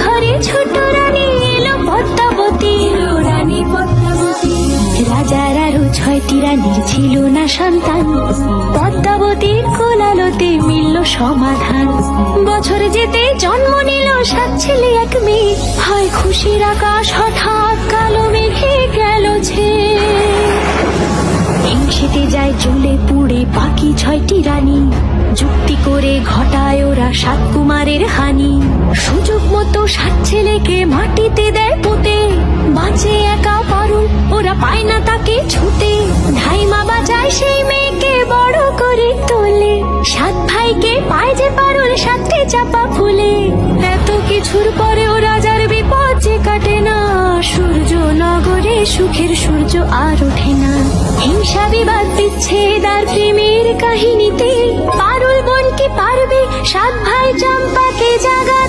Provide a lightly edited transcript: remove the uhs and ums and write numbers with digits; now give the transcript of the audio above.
ঘরে ছোট রানী এলো পদ্মাবতী, রানী পদ্মাবতী। রাজার আরো 6টি রানীর ছিল না সন্তান, পদ্মাবতীর কোলালোতে মিলল সমাধান। বছর যেতে জন্ম নিল 7 ছেলে 1 মেয়ে, হয় খুশির আকাশ হঠাৎ কালো মেঘে গেল ছেয়ে। হিংসেতে যায় জ্বলে পুড়ে বাকি 6টি রানী, যুক্তি করে ঘটায় ওরা 7 কুমারের হানি। সুযোগ মতো 7 ছেলেকে মাটিতে দেয় পুঁতে, বাঁচে একা পারুল ওরা পায় না তাকে ছুতে। ধাইমা বাজায় সেই মেয়েকে বড় করে তোলে, 7 ভাইকে পায় যে পারুল 7টি চাপা ফুলে। এত কিছুর পরেও রাজার বিপদ যে কাটে না, সূর্য নগরে সুখের সূর্য আর ওঠে না। হিংসা বিবাদ বিচ্ছেদ আর প্রেমের কাহিনীতে পারুল বোন কি পারবে 7 ভাই চম্পাকে জাগা